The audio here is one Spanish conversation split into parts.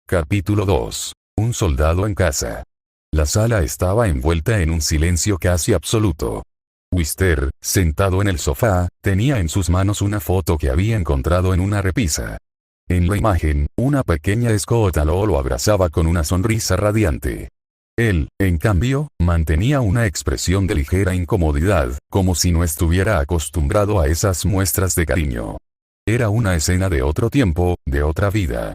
Capítulo 2. Un soldado en casa. La sala estaba envuelta en un silencio casi absoluto. Wister, sentado en el sofá, tenía en sus manos una foto que había encontrado en una repisa. En la imagen, una pequeña escótalo lo abrazaba con una sonrisa radiante. Él, en cambio, mantenía una expresión de ligera incomodidad, como si no estuviera acostumbrado a esas muestras de cariño. Era una escena de otro tiempo, de otra vida.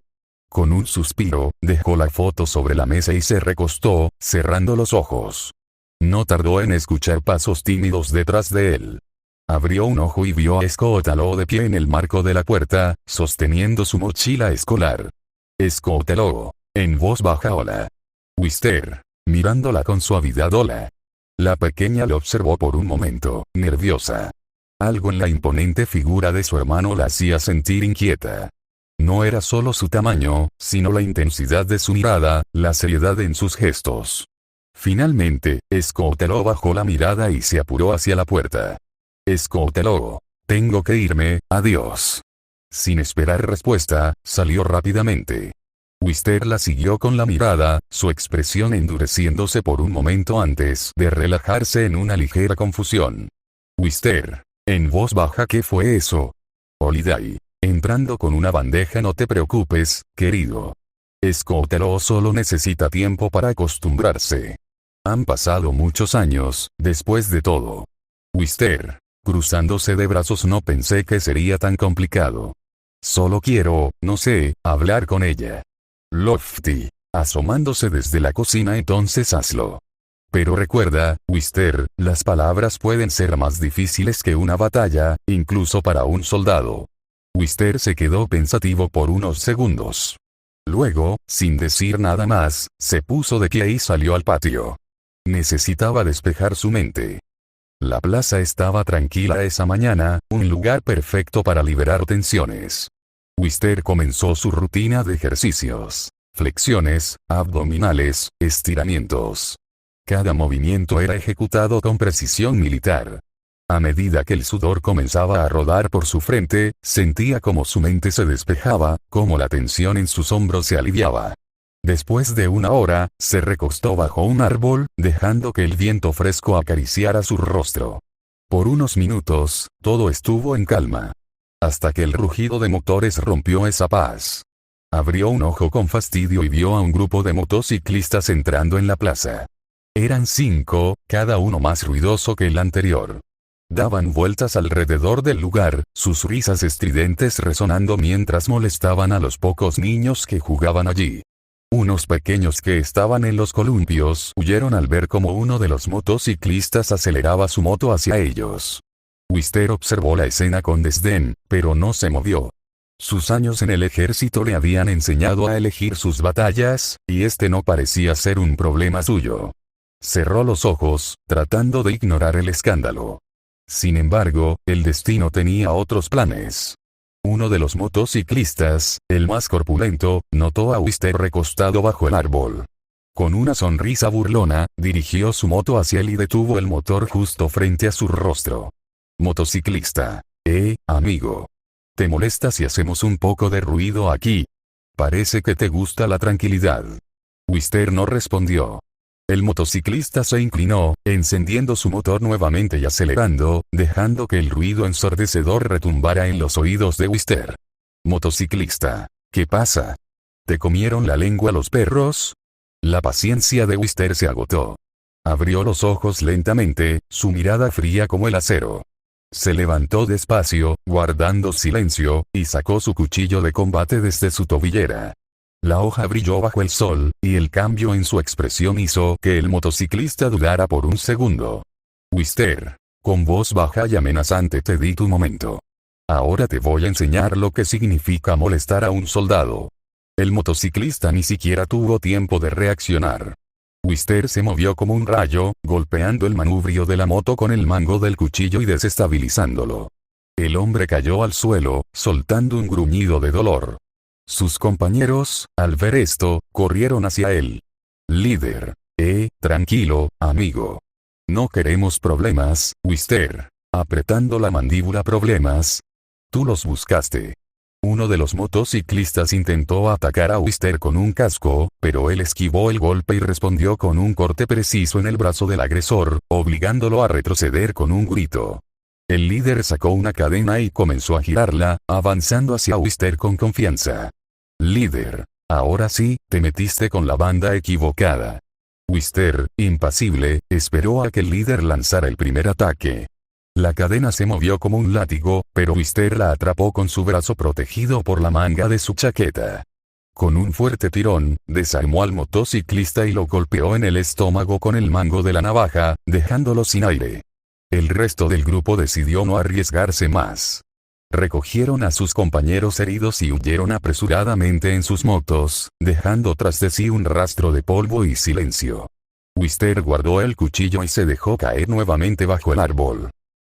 Con un suspiro, dejó la foto sobre la mesa y se recostó, cerrando los ojos. No tardó en escuchar pasos tímidos detrás de él. Abrió un ojo y vio a Scott de pie en el marco de la puerta, sosteniendo su mochila escolar. Scott, en voz baja: hola. Wister, mirándola con suavidad: hola. La pequeña lo observó por un momento, nerviosa. Algo en la imponente figura de su hermano la hacía sentir inquieta. No era solo su tamaño, sino la intensidad de su mirada, la seriedad en sus gestos. Finalmente, Scott bajó la mirada y se apuró hacia la puerta. Scott, tengo que irme, adiós. Sin esperar respuesta, salió rápidamente. Wister la siguió con la mirada, su expresión endureciéndose por un momento antes de relajarse en una ligera confusión. Wister, en voz baja: ¿qué fue eso? Holiday, entrando con una bandeja: no te preocupes, querido. Scott solo necesita tiempo para acostumbrarse. Han pasado muchos años, después de todo. Wister, cruzándose de brazos: no pensé que sería tan complicado. Solo quiero, no sé, hablar con ella. Lofty, asomándose desde la cocina: entonces hazlo. Pero recuerda, Wister, las palabras pueden ser más difíciles que una batalla, incluso para un soldado. Wister se quedó pensativo por unos segundos. Luego, sin decir nada más, se puso de pie y salió al patio. Necesitaba despejar su mente. La plaza estaba tranquila esa mañana, un lugar perfecto para liberar tensiones. Wister comenzó su rutina de ejercicios: flexiones, abdominales, estiramientos. Cada movimiento era ejecutado con precisión militar. A medida que el sudor comenzaba a rodar por su frente, sentía como su mente se despejaba, como la tensión en sus hombros se aliviaba. Después de una hora, se recostó bajo un árbol, dejando que el viento fresco acariciara su rostro. Por unos minutos, todo estuvo en calma. Hasta que el rugido de motores rompió esa paz. Abrió un ojo con fastidio y vio a un grupo de motociclistas entrando en la plaza. Eran 5, cada uno más ruidoso que el anterior. Daban vueltas alrededor del lugar, sus risas estridentes resonando mientras molestaban a los pocos niños que jugaban allí. Unos pequeños que estaban en los columpios huyeron al ver cómo uno de los motociclistas aceleraba su moto hacia ellos. Wister observó la escena con desdén, pero no se movió. Sus años en el ejército le habían enseñado a elegir sus batallas, y este no parecía ser un problema suyo. Cerró los ojos, tratando de ignorar el escándalo. Sin embargo, el destino tenía otros planes. Uno de los motociclistas, el más corpulento, notó a Wister recostado bajo el árbol. Con una sonrisa burlona, dirigió su moto hacia él y detuvo el motor justo frente a su rostro. Motociclista: amigo. ¿Te molesta si hacemos un poco de ruido aquí? Parece que te gusta la tranquilidad. Wister no respondió. El motociclista se inclinó, encendiendo su motor nuevamente y acelerando, dejando que el ruido ensordecedor retumbara en los oídos de Wister. Motociclista: ¿qué pasa? ¿Te comieron la lengua los perros? La paciencia de Wister se agotó. Abrió los ojos lentamente, su mirada fría como el acero. Se levantó despacio, guardando silencio, y sacó su cuchillo de combate desde su tobillera. La hoja brilló bajo el sol, y el cambio en su expresión hizo que el motociclista dudara por un segundo. Wister, con voz baja y amenazante: te di tu momento. Ahora te voy a enseñar lo que significa molestar a un soldado. El motociclista ni siquiera tuvo tiempo de reaccionar. Wister se movió como un rayo, golpeando el manubrio de la moto con el mango del cuchillo y desestabilizándolo. El hombre cayó al suelo, soltando un gruñido de dolor. Sus compañeros, al ver esto, corrieron hacia él. Líder: tranquilo, amigo. No queremos problemas, Wister. Apretando la mandíbula: problemas. Tú los buscaste. Uno de los motociclistas intentó atacar a Wister con un casco, pero él esquivó el golpe y respondió con un corte preciso en el brazo del agresor, obligándolo a retroceder con un grito. El líder sacó una cadena y comenzó a girarla, avanzando hacia Wister con confianza. Líder. Ahora sí, te metiste con la banda equivocada. Wister, impasible, esperó a que el líder lanzara el primer ataque. La cadena se movió como un látigo, pero Wister la atrapó con su brazo protegido por la manga de su chaqueta. Con un fuerte tirón, desarmó al motociclista y lo golpeó en el estómago con el mango de la navaja, dejándolo sin aire. El resto del grupo decidió no arriesgarse más. Recogieron a sus compañeros heridos y huyeron apresuradamente en sus motos, dejando tras de sí un rastro de polvo y silencio. Wister guardó el cuchillo y se dejó caer nuevamente bajo el árbol.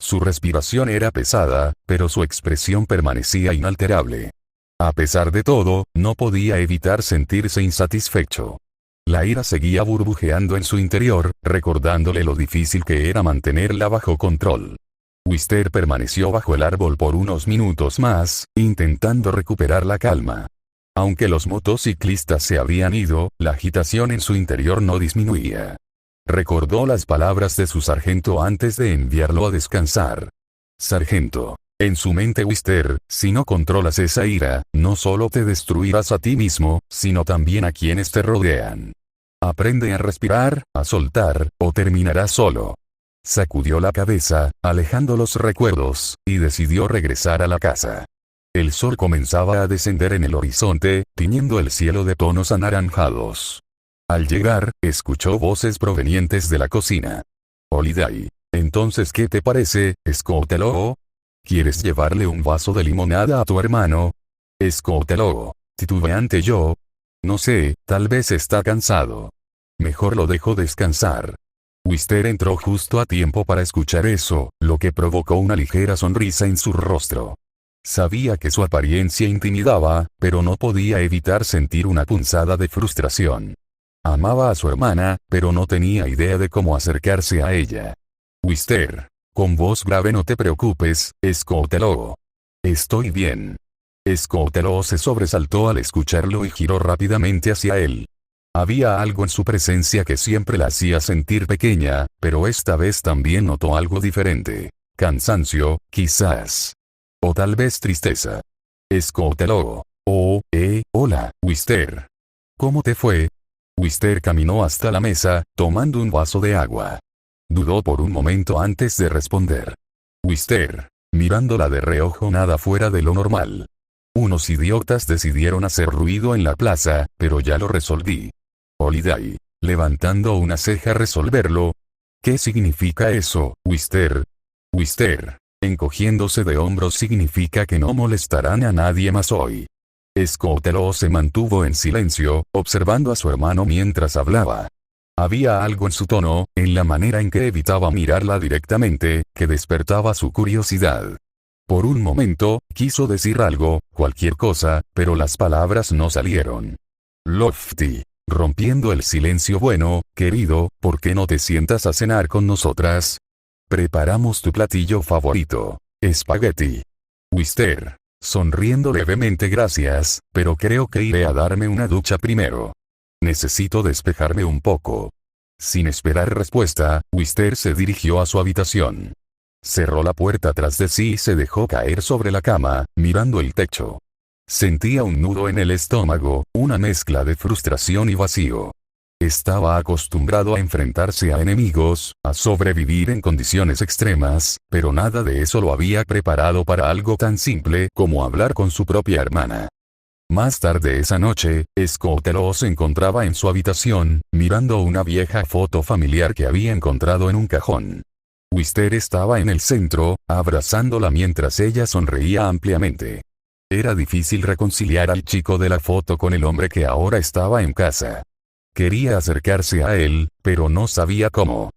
Su respiración era pesada, pero su expresión permanecía inalterable. A pesar de todo, no podía evitar sentirse insatisfecho. La ira seguía burbujeando en su interior, recordándole lo difícil que era mantenerla bajo control. Wister permaneció bajo el árbol por unos minutos más, intentando recuperar la calma. Aunque los motociclistas se habían ido, la agitación en su interior no disminuía. Recordó las palabras de su sargento antes de enviarlo a descansar. Sargento. En su mente Wister, si no controlas esa ira, no solo te destruirás a ti mismo, sino también a quienes te rodean. Aprende a respirar, a soltar, o terminarás solo. Sacudió la cabeza, alejando los recuerdos, y decidió regresar a la casa. El sol comenzaba a descender en el horizonte, tiñendo el cielo de tonos anaranjados. Al llegar, escuchó voces provenientes de la cocina. Holiday. Entonces, ¿qué te parece, Scotelo? ¿Quieres llevarle un vaso de limonada a tu hermano? Scotelo. Titubeante yo. No sé, tal vez está cansado. Mejor lo dejo descansar. Wister entró justo a tiempo para escuchar eso, lo que provocó una ligera sonrisa en su rostro. Sabía que su apariencia intimidaba, pero no podía evitar sentir una punzada de frustración. Amaba a su hermana, pero no tenía idea de cómo acercarse a ella. Wister. Con voz grave: no te preocupes, Scotelo. Estoy bien. Scotelo se sobresaltó al escucharlo y giró rápidamente hacia él. Había algo en su presencia que siempre la hacía sentir pequeña, pero esta vez también notó algo diferente. Cansancio, quizás. O tal vez tristeza. Scotelo. Hola, Wister. ¿Cómo te fue? Wister caminó hasta la mesa, tomando un vaso de agua. Dudó por un momento antes de responder. Wister. Mirándola de reojo nada fuera de lo normal. Unos idiotas decidieron hacer ruido en la plaza, pero ya lo resolví. Holiday. Levantando una ceja: resolverlo. ¿Qué significa eso, Wister? Wister. Encogiéndose de hombros: significa que no molestarán a nadie más hoy. Scotelo se mantuvo en silencio, observando a su hermano mientras hablaba. Había algo en su tono, en la manera en que evitaba mirarla directamente, que despertaba su curiosidad. Por un momento, quiso decir algo, cualquier cosa, pero las palabras no salieron. Lofty. Rompiendo el silencio: bueno, querido, ¿por qué no te sientas a cenar con nosotras? Preparamos tu platillo favorito. Espagueti. Wister. Sonriendo levemente: gracias, pero creo que iré a darme una ducha primero. Necesito despejarme un poco. Sin esperar respuesta, Wister se dirigió a su habitación. Cerró la puerta tras de sí y se dejó caer sobre la cama, mirando el techo. Sentía un nudo en el estómago, una mezcla de frustración y vacío. Estaba acostumbrado a enfrentarse a enemigos, a sobrevivir en condiciones extremas, pero nada de eso lo había preparado para algo tan simple como hablar con su propia hermana. Más tarde esa noche, Scotelo se encontraba en su habitación, mirando una vieja foto familiar que había encontrado en un cajón. Wister estaba en el centro, abrazándola mientras ella sonreía ampliamente. Era difícil reconciliar al chico de la foto con el hombre que ahora estaba en casa. Quería acercarse a él, pero no sabía cómo.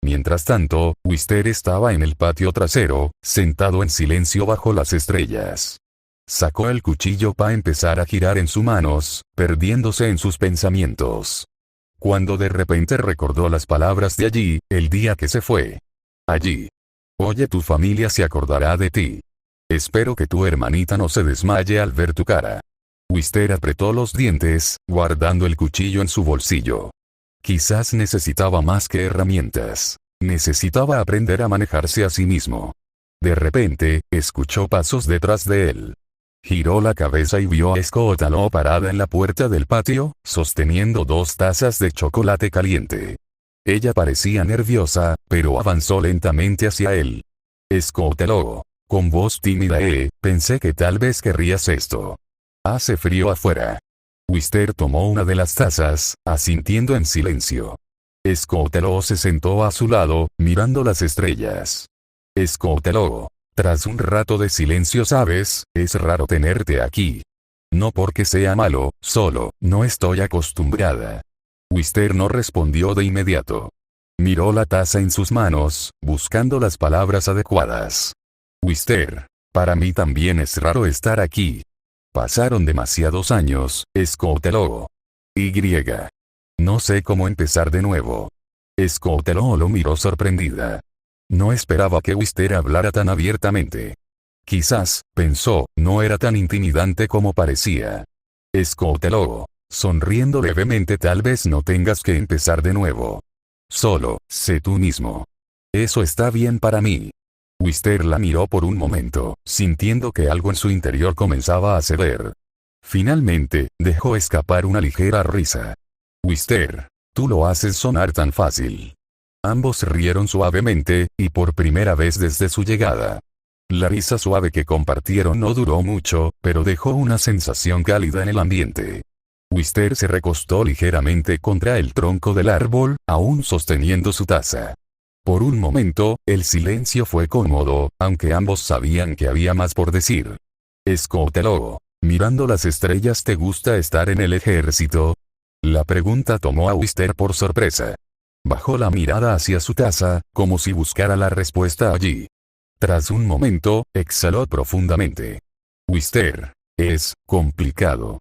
Mientras tanto, Wister estaba en el patio trasero, sentado en silencio bajo las estrellas. Sacó el cuchillo para empezar a girar en sus manos, perdiéndose en sus pensamientos. Cuando de repente recordó las palabras de allí, el día que se fue. Allí. Oye, tu familia se acordará de ti. Espero que tu hermanita no se desmaye al ver tu cara. Wister apretó los dientes, guardando el cuchillo en su bolsillo. Quizás necesitaba más que herramientas. Necesitaba aprender a manejarse a sí mismo. De repente, escuchó pasos detrás de él. Giró la cabeza y vio a Scott Taló parada en la puerta del patio, sosteniendo 2 tazas de chocolate caliente. Ella parecía nerviosa, pero avanzó lentamente hacia él. Scott Taló, con voz tímida, pensé que tal vez querrías esto. Hace frío afuera. Wister tomó una de las tazas, asintiendo en silencio. Scott Taló se sentó a su lado, mirando las estrellas. Scott Taló. Tras un rato de silencio, sabes, es raro tenerte aquí. No porque sea malo, solo, no estoy acostumbrada. Wister no respondió de inmediato. Miró la taza en sus manos, buscando las palabras adecuadas. Wister, para mí también es raro estar aquí. Pasaron demasiados años, Scott Taló. No sé cómo empezar de nuevo. Scott Taló lo miró sorprendida. No esperaba que Wister hablara tan abiertamente. Quizás, pensó, no era tan intimidante como parecía. Scott Taló, sonriendo levemente, tal vez no tengas que empezar de nuevo. Solo, sé tú mismo. Eso está bien para mí. Wister la miró por un momento, sintiendo que algo en su interior comenzaba a ceder. Finalmente, dejó escapar una ligera risa. Wister, tú lo haces sonar tan fácil. Ambos rieron suavemente, y por primera vez desde su llegada. La risa suave que compartieron no duró mucho, pero dejó una sensación cálida en el ambiente. Wister se recostó ligeramente contra el tronco del árbol, aún sosteniendo su taza. Por un momento, el silencio fue cómodo, aunque ambos sabían que había más por decir. Scott Taló, mirando las estrellas, ¿te gusta estar en el ejército? La pregunta tomó a Wister por sorpresa. Bajó la mirada hacia su taza, como si buscara la respuesta allí. Tras un momento, exhaló profundamente. Wister, es complicado.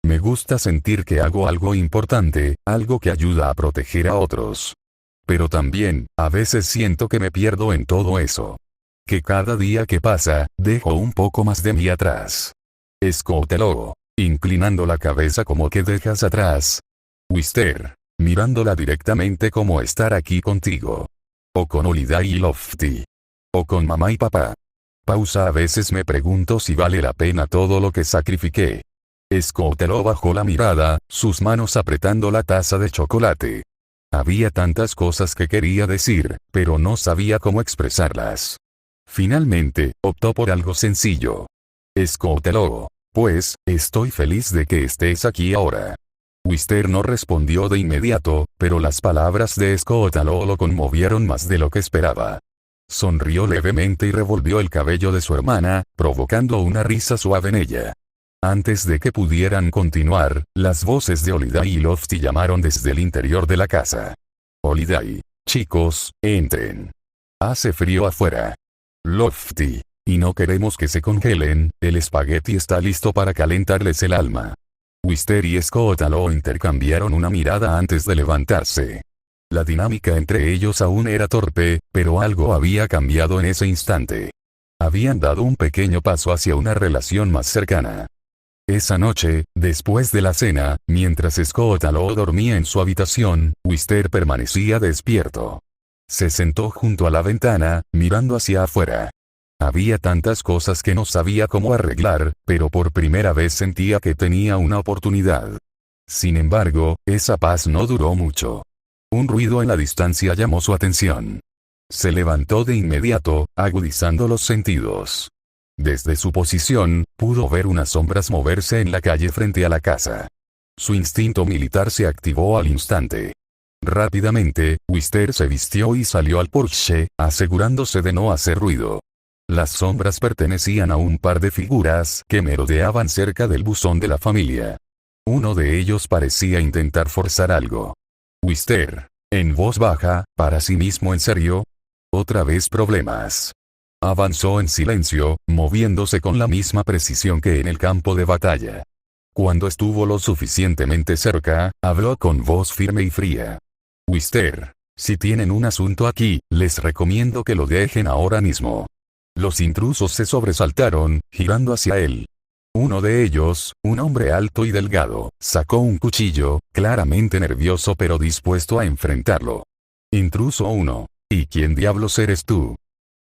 Me gusta sentir que hago algo importante, algo que ayuda a proteger a otros. Pero también, a veces siento que me pierdo en todo eso. Que cada día que pasa, dejo un poco más de mí atrás. Scott Taló, inclinando la cabeza como que dejas atrás. Wister, mirándola directamente, como estar aquí contigo. O con Holiday y Lofty. O con mamá y papá. Pausa. A veces me pregunto si vale la pena todo lo que sacrifiqué. Scott Taló bajó la mirada, sus manos apretando la taza de chocolate. Había tantas cosas que quería decir, pero no sabía cómo expresarlas. Finalmente, optó por algo sencillo. Scott Taló, pues, estoy feliz de que estés aquí ahora. Wister no respondió de inmediato, pero las palabras de Scott Taló lo conmovieron más de lo que esperaba. Sonrió levemente y revolvió el cabello de su hermana, provocando una risa suave en ella. Antes de que pudieran continuar, las voces de Holiday y Lofty llamaron desde el interior de la casa. Holiday, chicos, entren. Hace frío afuera. Lofty, y no queremos que se congelen, el espagueti está listo para calentarles el alma. Wister y Scott Taló intercambiaron una mirada antes de levantarse. La dinámica entre ellos aún era torpe, pero algo había cambiado en ese instante. Habían dado un pequeño paso hacia una relación más cercana. Esa noche, después de la cena, mientras Scott Taló dormía en su habitación, Wister permanecía despierto. Se sentó junto a la ventana, mirando hacia afuera. Había tantas cosas que no sabía cómo arreglar, pero por primera vez sentía que tenía una oportunidad. Sin embargo, esa paz no duró mucho. Un ruido en la distancia llamó su atención. Se levantó de inmediato, agudizando los sentidos. Desde su posición, pudo ver unas sombras moverse en la calle frente a la casa. Su instinto militar se activó al instante. Rápidamente, Wister se vistió y salió al porche, asegurándose de no hacer ruido. Las sombras pertenecían a un par de figuras que merodeaban cerca del buzón de la familia. Uno de ellos parecía intentar forzar algo. Wister, en voz baja, para sí mismo: ¿en serio? Otra vez problemas. Avanzó en silencio, moviéndose con la misma precisión que en el campo de batalla. Cuando estuvo lo suficientemente cerca, habló con voz firme y fría. Wister, si tienen un asunto aquí, les recomiendo que lo dejen ahora mismo. Los intrusos se sobresaltaron, girando hacia él. Uno de ellos, un hombre alto y delgado, sacó un cuchillo, claramente nervioso pero dispuesto a enfrentarlo. Intruso 1. ¿Y quién diablos eres tú?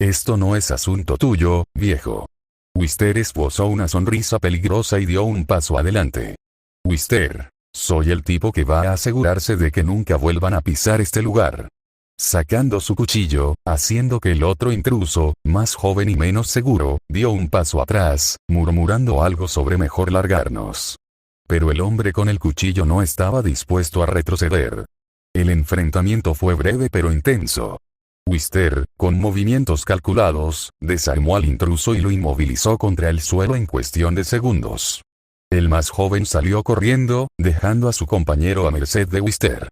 Esto no es asunto tuyo, viejo. Wister esbozó una sonrisa peligrosa y dio un paso adelante. Wister, soy el tipo que va a asegurarse de que nunca vuelvan a pisar este lugar. Sacando su cuchillo, haciendo que el otro intruso, más joven y menos seguro, dio un paso atrás, murmurando algo sobre mejor largarnos. Pero el hombre con el cuchillo no estaba dispuesto a retroceder. El enfrentamiento fue breve pero intenso. Wister, con movimientos calculados, desarmó al intruso y lo inmovilizó contra el suelo en cuestión de segundos. El más joven salió corriendo, dejando a su compañero a merced de Wister.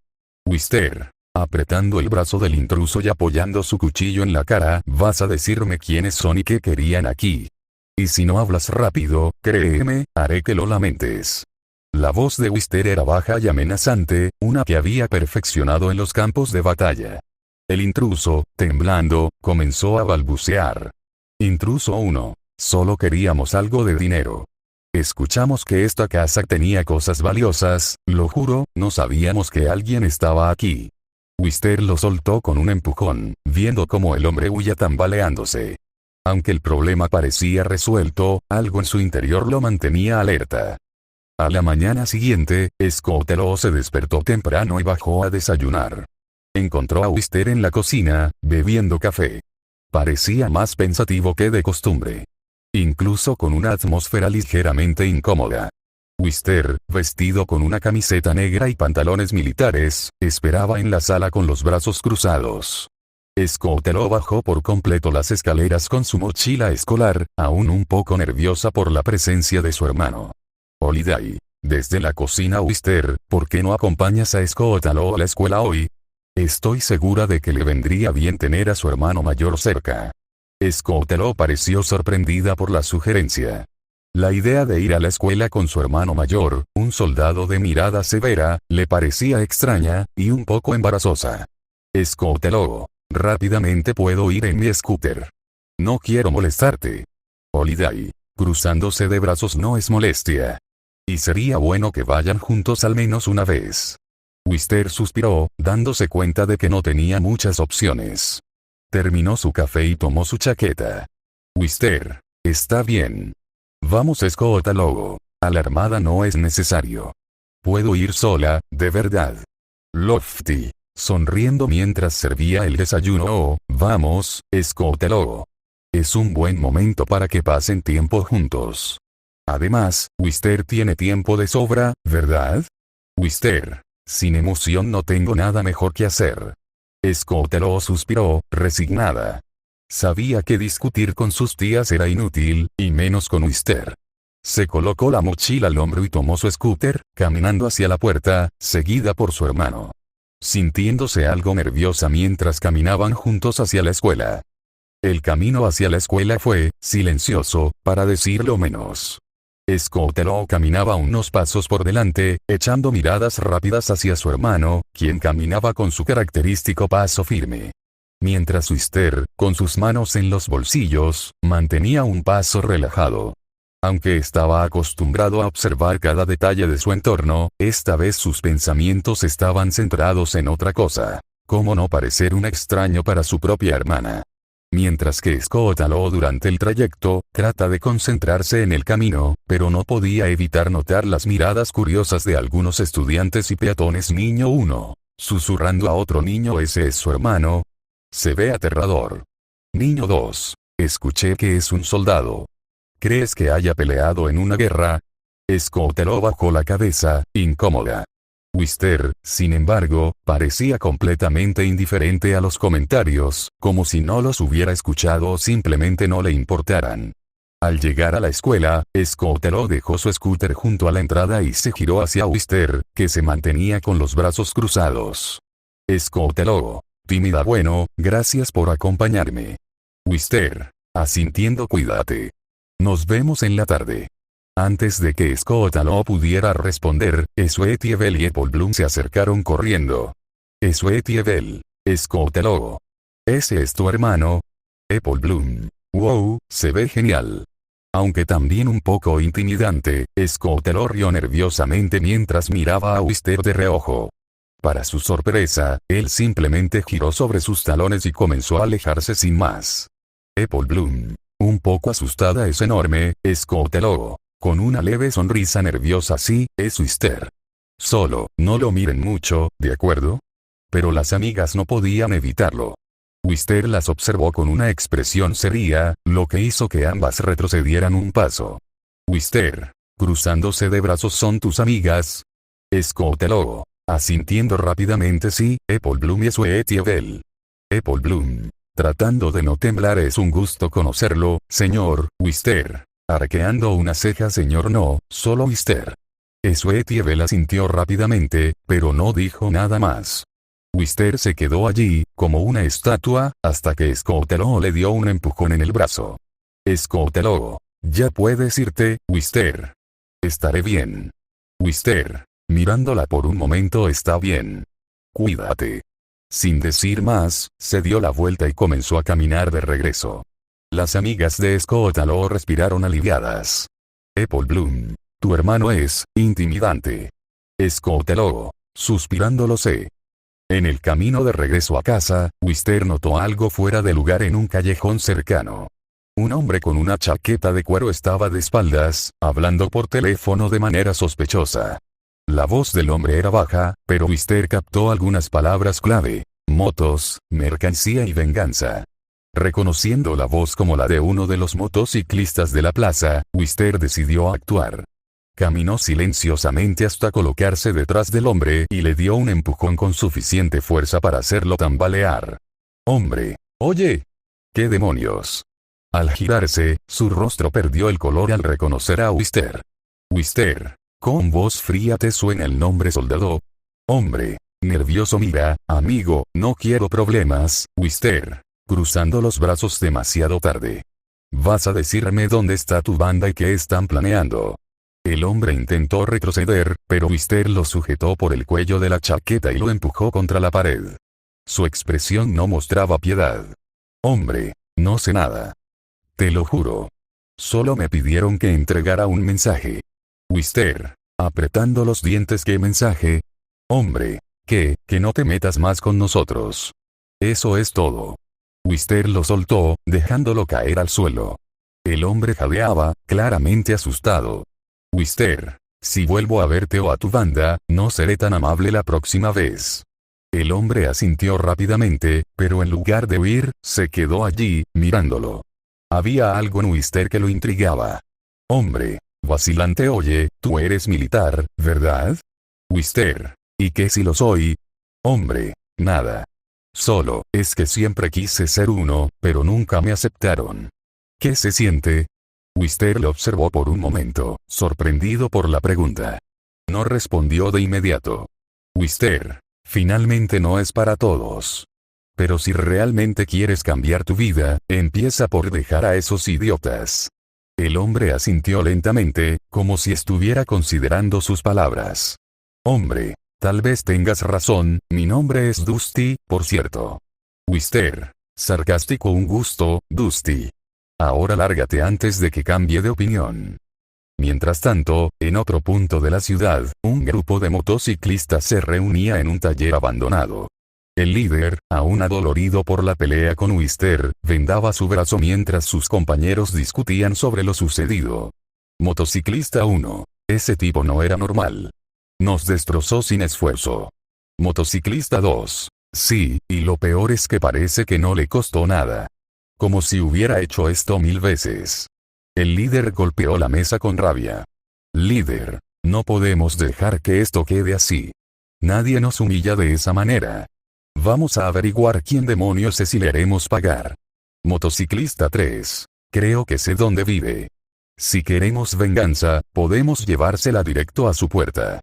Wister, apretando el brazo del intruso y apoyando su cuchillo en la cara, vas a decirme quiénes son y qué querían aquí. Y si no hablas rápido, créeme, haré que lo lamentes. La voz de Wister era baja y amenazante, una que había perfeccionado en los campos de batalla. El intruso, temblando, comenzó a balbucear. Intruso 1. Solo queríamos algo de dinero. Escuchamos que esta casa tenía cosas valiosas, lo juro, no sabíamos que alguien estaba aquí. Wister lo soltó con un empujón, viendo cómo el hombre huía tambaleándose. Aunque el problema parecía resuelto, algo en su interior lo mantenía alerta. A la mañana siguiente, Scoutelo se despertó temprano y bajó a desayunar. Encontró a Wister en la cocina, bebiendo café. Parecía más pensativo que de costumbre. Incluso con una atmósfera ligeramente incómoda. Wister, vestido con una camiseta negra y pantalones militares, esperaba en la sala con los brazos cruzados. Scoutelo bajó por completo las escaleras con su mochila escolar, aún un poco nerviosa por la presencia de su hermano. Holiday. Desde la cocina Wister, ¿por qué no acompañas a Scoutelo a la escuela hoy? Estoy segura de que le vendría bien tener a su hermano mayor cerca. Scoutelo pareció sorprendida por la sugerencia. La idea de ir a la escuela con su hermano mayor, un soldado de mirada severa, le parecía extraña, y un poco embarazosa. Scoutelo, rápidamente puedo ir en mi scooter. No quiero molestarte. Holiday, cruzándose de brazos no es molestia. Y sería bueno que vayan juntos al menos una vez. Wister suspiró, dándose cuenta de que no tenía muchas opciones. Terminó su café y tomó su chaqueta. Wister, está bien. Vamos Scoutelo. A la armada no es necesario. Puedo ir sola, de verdad. Lofty, sonriendo mientras servía el desayuno. Oh, vamos, Scoutelo. Es un buen momento para que pasen tiempo juntos. Además, Wister tiene tiempo de sobra, ¿verdad? Wister, sin emoción no tengo nada mejor que hacer. Scoutelo suspiró, resignada. Sabía que discutir con sus tías era inútil, y menos con Wister. Se colocó la mochila al hombro y tomó su scooter, caminando hacia la puerta, seguida por su hermano. Sintiéndose algo nerviosa mientras caminaban juntos hacia la escuela. El camino hacia la escuela fue, silencioso, para decirlo menos. Scoutelo caminaba unos pasos por delante, echando miradas rápidas hacia su hermano, quien caminaba con su característico paso firme. Mientras Wister, con sus manos en los bolsillos, mantenía un paso relajado. Aunque estaba acostumbrado a observar cada detalle de su entorno, esta vez sus pensamientos estaban centrados en otra cosa. Cómo no parecer un extraño para su propia hermana. Mientras que Scoutelo durante el trayecto, trata de concentrarse en el camino, pero no podía evitar notar las miradas curiosas de algunos estudiantes y peatones. Niño 1, susurrando a otro niño, ese es su hermano. Se ve aterrador. Niño 2, escuché que es un soldado. ¿Crees que haya peleado en una guerra? Scoutelo bajó la cabeza, incómoda. Wister, sin embargo, parecía completamente indiferente a los comentarios, como si no los hubiera escuchado o simplemente no le importaran. Al llegar a la escuela, Scoutelo dejó su scooter junto a la entrada y se giró hacia Wister, que se mantenía con los brazos cruzados. Scoutelo, tímida, bueno, gracias por acompañarme. Wister, asintiendo, cuídate. Nos vemos en la tarde. Antes de que Scoutelo pudiera responder, Sweetievel y Apple Bloom se acercaron corriendo. Sweetievel, Scoutelo. ¿Ese es tu hermano? Apple Bloom. Wow, se ve genial. Aunque también un poco intimidante, Scootaloo rió nerviosamente mientras miraba a Wister de reojo. Para su sorpresa, él simplemente giró sobre sus talones y comenzó a alejarse sin más. Apple Bloom, un poco asustada, es enorme, Scootaloo. Con una leve sonrisa nerviosa. Sí, es Wister. Solo, no lo miren mucho, ¿de acuerdo? Pero las amigas no podían evitarlo. Wister las observó con una expresión seria, lo que hizo que ambas retrocedieran un paso. Wister, cruzándose de brazos, ¿son tus amigas? Scootaloo, asintiendo rápidamente. Sí, Apple Bloom y Sweetie Belle. Apple Bloom, tratando de no temblar: es un gusto conocerlo, señor Wister. Arqueando una ceja: señor, no, solo Wister. Sweetie Belle asintió rápidamente, pero no dijo nada más. Wister se quedó allí, como una estatua, hasta que Scootaloo le dio un empujón en el brazo. Scootaloo, ya puedes irte, Wister. Estaré bien. Wister, mirándola por un momento: está bien. Cuídate. Sin decir más, se dio la vuelta y comenzó a caminar de regreso. Las amigas de Scootaloo respiraron aliviadas. Apple Bloom, tu hermano es intimidante. Scootaloo, suspirando: lo sé. En el camino de regreso a casa, Wister notó algo fuera de lugar en un callejón cercano. Un hombre con una chaqueta de cuero estaba de espaldas, hablando por teléfono de manera sospechosa. La voz del hombre era baja, pero Wister captó algunas palabras clave: motos, mercancía y venganza. Reconociendo la voz como la de uno de los motociclistas de la plaza, Wister decidió actuar. Caminó silenciosamente hasta colocarse detrás del hombre y le dio un empujón con suficiente fuerza para hacerlo tambalear. Hombre, oye. ¿Qué demonios? Al girarse, su rostro perdió el color al reconocer a Wister. Wister, con voz fría: ¿te suena el nombre, soldado? Hombre, nervioso: mira, amigo, no quiero problemas, Wister. Cruzando los brazos: demasiado tarde. ¿Vas a decirme dónde está tu banda y qué están planeando? El hombre intentó retroceder, pero Wister lo sujetó por el cuello de la chaqueta y lo empujó contra la pared. Su expresión no mostraba piedad. Hombre, no sé nada. Te lo juro. Solo me pidieron que entregara un mensaje. Wister, apretando los dientes: ¿qué mensaje? Hombre, que no te metas más con nosotros. Eso es todo. Wister lo soltó, dejándolo caer al suelo. El hombre jadeaba, claramente asustado. Wister, si vuelvo a verte o a tu banda, no seré tan amable la próxima vez. El hombre asintió rápidamente, pero en lugar de huir, se quedó allí, mirándolo. Había algo en Wister que lo intrigaba. Hombre, vacilante: oye, tú eres militar, ¿verdad? Wister, ¿y qué si lo soy? Hombre, nada. Solo, es que siempre quise ser uno, pero nunca me aceptaron. ¿Qué se siente? Wister lo observó por un momento, sorprendido por la pregunta. No respondió de inmediato. Wister, finalmente no es para todos. Pero si realmente quieres cambiar tu vida, empieza por dejar a esos idiotas. El hombre asintió lentamente, como si estuviera considerando sus palabras. Hombre, tal vez tengas razón, mi nombre es Dusty, por cierto. Wister, sarcástico: un gusto, Dusty. Ahora lárgate antes de que cambie de opinión. Mientras tanto, en otro punto de la ciudad, un grupo de motociclistas se reunía en un taller abandonado. El líder, aún adolorido por la pelea con Wister, vendaba su brazo mientras sus compañeros discutían sobre lo sucedido. Motociclista 1. Ese tipo no era normal. Nos destrozó sin esfuerzo. Motociclista 2. Sí, y lo peor es que parece que no le costó nada. Como si hubiera hecho esto 1000 veces. El líder golpeó la mesa con rabia. Líder, no podemos dejar que esto quede así. Nadie nos humilla de esa manera. Vamos a averiguar quién demonios es y le haremos pagar. Motociclista 3. Creo que sé dónde vive. Si queremos venganza, podemos llevársela directo a su puerta.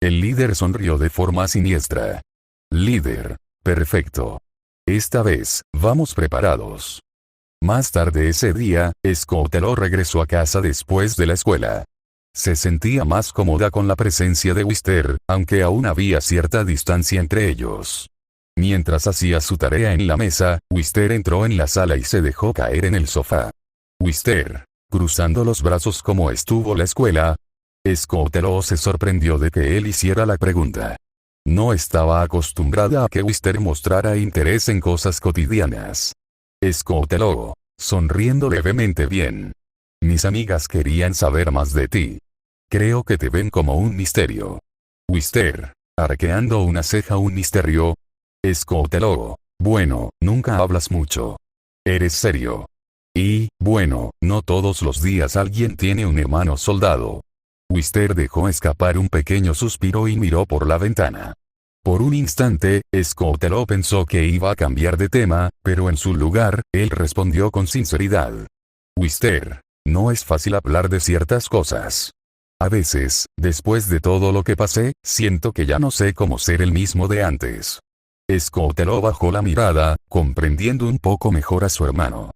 El líder sonrió de forma siniestra. Líder, perfecto. Esta vez, vamos preparados. Más tarde ese día, Scootaloo regresó a casa después de la escuela. Se sentía más cómoda con la presencia de Wister, aunque aún había cierta distancia entre ellos. Mientras hacía su tarea en la mesa, Wister entró en la sala y se dejó caer en el sofá. Wister, cruzando los brazos como estuvo la escuela. Scott Lowe se sorprendió de que él hiciera la pregunta. No estaba acostumbrada a que Wister mostrara interés en cosas cotidianas. Scott Lowe, sonriendo levemente bien. Mis amigas querían saber más de ti. Creo que te ven como un misterio. Wister, arqueando una ceja. ¿Un misterio? Scott Lowe, bueno, nunca hablas mucho. ¿Eres serio? Y, bueno, no todos los días alguien tiene un hermano soldado. Wister dejó escapar un pequeño suspiro y miró por la ventana. Por un instante, Scott Lowe pensó que iba a cambiar de tema, pero en su lugar, él respondió con sinceridad. Wister, no es fácil hablar de ciertas cosas. A veces, después de todo lo que pasé, siento que ya no sé cómo ser el mismo de antes. Scott Lowe bajó la mirada, comprendiendo un poco mejor a su hermano.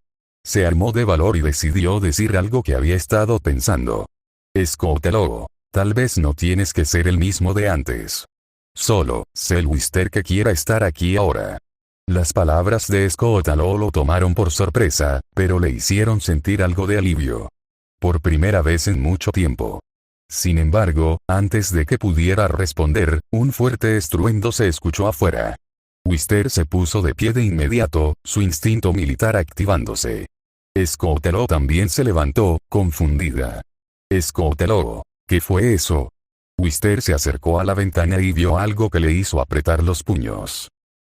Se armó de valor y decidió decir algo que había estado pensando. Scott Lowe, tal vez no tienes que ser el mismo de antes. Solo, sé el Wister que quiera estar aquí ahora. Las palabras de Scott Lowe lo tomaron por sorpresa, pero le hicieron sentir algo de alivio. Por primera vez en mucho tiempo. Sin embargo, antes de que pudiera responder, un fuerte estruendo se escuchó afuera. Wister se puso de pie de inmediato, su instinto militar activándose. Scott Lowe también se levantó, confundida. Scott Lowe, ¿qué fue eso? Wister se acercó a la ventana y vio algo que le hizo apretar los puños.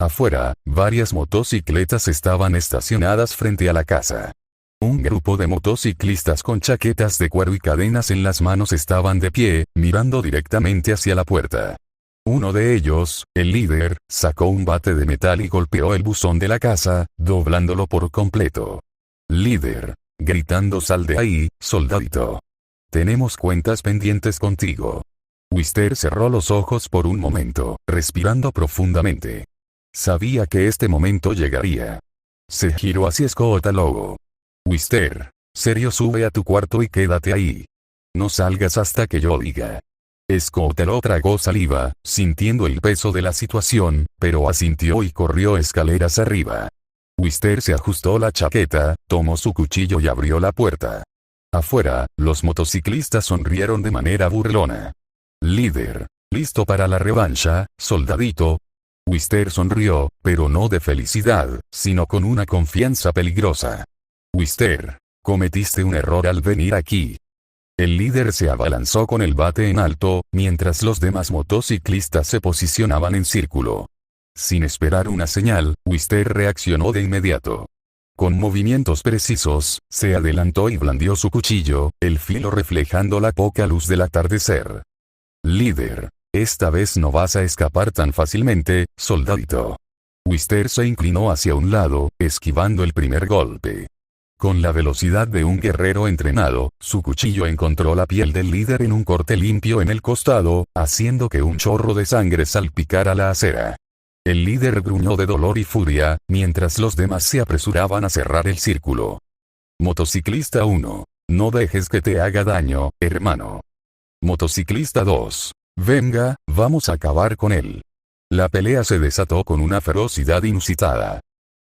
Afuera, varias motocicletas estaban estacionadas frente a la casa. Un grupo de motociclistas con chaquetas de cuero y cadenas en las manos estaban de pie, mirando directamente hacia la puerta. Uno de ellos, el líder, sacó un bate de metal y golpeó el buzón de la casa, doblándolo por completo. Líder, gritando: sal de ahí, soldadito. Tenemos cuentas pendientes contigo. Wister cerró los ojos por un momento, respirando profundamente. Sabía que este momento llegaría. Se giró hacia Scott Lowe. Wister, serio, sube a tu cuarto y quédate ahí. No salgas hasta que yo diga. Scott Lowe tragó saliva, sintiendo el peso de la situación, pero asintió y corrió escaleras arriba. Wister se ajustó la chaqueta, tomó su cuchillo y abrió la puerta. Afuera, los motociclistas sonrieron de manera burlona. Líder, ¿listo para la revancha, soldadito? Wister sonrió, pero no de felicidad, sino con una confianza peligrosa. Wister, cometiste un error al venir aquí. El líder se abalanzó con el bate en alto, mientras los demás motociclistas se posicionaban en círculo. Sin esperar una señal, Wister reaccionó de inmediato. Con movimientos precisos, se adelantó y blandió su cuchillo, el filo reflejando la poca luz del atardecer. Líder, esta vez no vas a escapar tan fácilmente, soldadito. Wister se inclinó hacia un lado, esquivando el primer golpe. Con la velocidad de un guerrero entrenado, su cuchillo encontró la piel del líder en un corte limpio en el costado, haciendo que un chorro de sangre salpicara la acera. El líder gruñó de dolor y furia, mientras los demás se apresuraban a cerrar el círculo. Motociclista 1. No dejes que te haga daño, hermano. Motociclista 2. Venga, vamos a acabar con él. La pelea se desató con una ferocidad inusitada.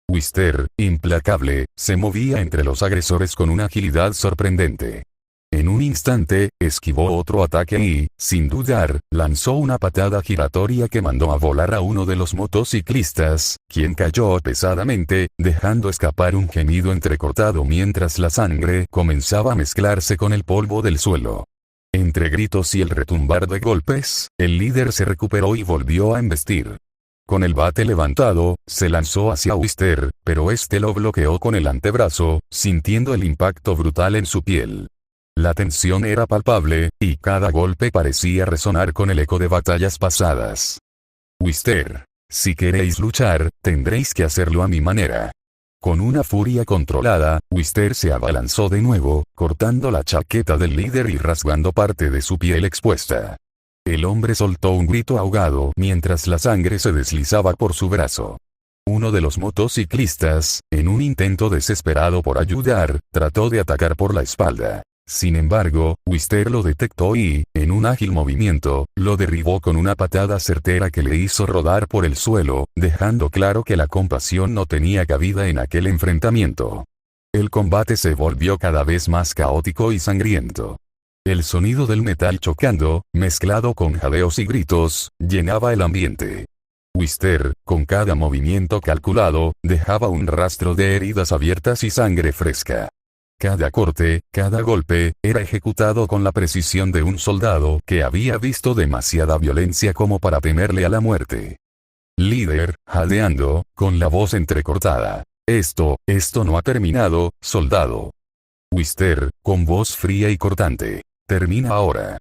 Wister, implacable, se movía entre los agresores con una agilidad sorprendente. En un instante, esquivó otro ataque y, sin dudar, lanzó una patada giratoria que mandó a volar a uno de los motociclistas, quien cayó pesadamente, dejando escapar un gemido entrecortado mientras la sangre comenzaba a mezclarse con el polvo del suelo. Entre gritos y el retumbar de golpes, el líder se recuperó y volvió a embestir. Con el bate levantado, se lanzó hacia Wister, pero este lo bloqueó con el antebrazo, sintiendo el impacto brutal en su piel. La tensión era palpable, y cada golpe parecía resonar con el eco de batallas pasadas. Wister, si queréis luchar, tendréis que hacerlo a mi manera. Con una furia controlada, Wister se abalanzó de nuevo, cortando la chaqueta del líder y rasgando parte de su piel expuesta. El hombre soltó un grito ahogado mientras la sangre se deslizaba por su brazo. Uno de los motociclistas, en un intento desesperado por ayudar, trató de atacar por la espalda. Sin embargo, Wister lo detectó y, en un ágil movimiento, lo derribó con una patada certera que le hizo rodar por el suelo, dejando claro que la compasión no tenía cabida en aquel enfrentamiento. El combate se volvió cada vez más caótico y sangriento. El sonido del metal chocando, mezclado con jadeos y gritos, llenaba el ambiente. Wister, con cada movimiento calculado, dejaba un rastro de heridas abiertas y sangre fresca. Cada corte, cada golpe, era ejecutado con la precisión de un soldado que había visto demasiada violencia como para temerle a la muerte. Líder, jadeando, con la voz entrecortada. Esto no ha terminado, soldado. Wister, con voz fría y cortante. Termina ahora.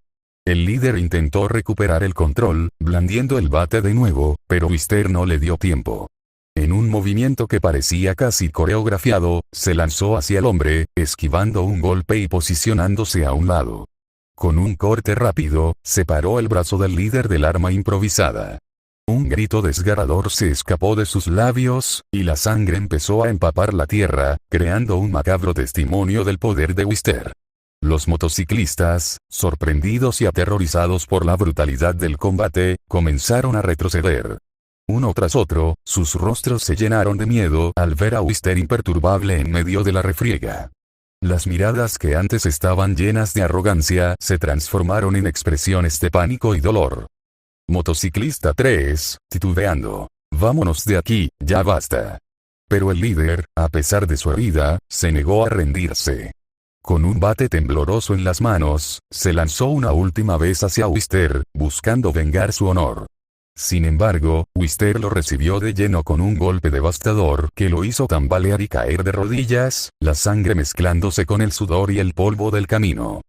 El líder intentó recuperar el control, blandiendo el bate de nuevo, pero Wister no le dio tiempo. En un movimiento que parecía casi coreografiado, se lanzó hacia el hombre, esquivando un golpe y posicionándose a un lado. Con un corte rápido, separó el brazo del líder del arma improvisada. Un grito desgarrador se escapó de sus labios, y la sangre empezó a empapar la tierra, creando un macabro testimonio del poder de Wister. Los motociclistas, sorprendidos y aterrorizados por la brutalidad del combate, comenzaron a retroceder. Uno tras otro, sus rostros se llenaron de miedo al ver a Wister imperturbable en medio de la refriega. Las miradas que antes estaban llenas de arrogancia se transformaron en expresiones de pánico y dolor. Motociclista 3, titubeando. Vámonos de aquí, ya basta. Pero el líder, a pesar de su herida, se negó a rendirse. Con un bate tembloroso en las manos, se lanzó una última vez hacia Wister, buscando vengar su honor. Sin embargo, Wister lo recibió de lleno con un golpe devastador que lo hizo tambalear y caer de rodillas, la sangre mezclándose con el sudor y el polvo del camino.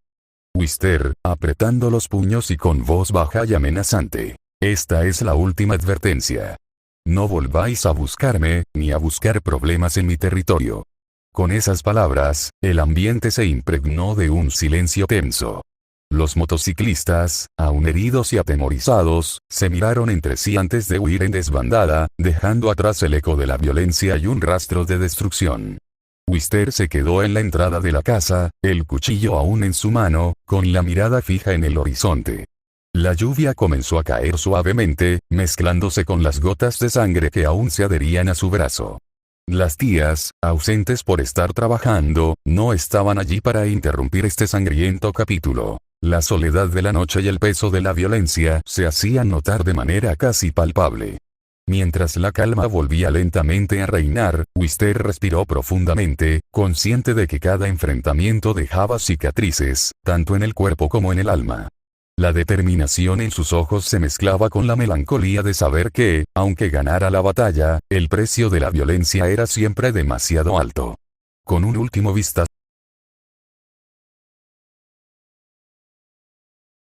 Wister, apretando los puños y con voz baja y amenazante. Esta es la última advertencia. No volváis a buscarme, ni a buscar problemas en mi territorio. Con esas palabras, el ambiente se impregnó de un silencio tenso. Los motociclistas, aún heridos y atemorizados, se miraron entre sí antes de huir en desbandada, dejando atrás el eco de la violencia y un rastro de destrucción. Wister se quedó en la entrada de la casa, el cuchillo aún en su mano, con la mirada fija en el horizonte. La lluvia comenzó a caer suavemente, mezclándose con las gotas de sangre que aún se adherían a su brazo. Las tías, ausentes por estar trabajando, no estaban allí para interrumpir este sangriento capítulo. La soledad de la noche y el peso de la violencia se hacían notar de manera casi palpable. Mientras la calma volvía lentamente a reinar, Wister respiró profundamente, consciente de que cada enfrentamiento dejaba cicatrices, tanto en el cuerpo como en el alma. La determinación en sus ojos se mezclaba con la melancolía de saber que, aunque ganara la batalla, el precio de la violencia era siempre demasiado alto. Con un último vistazo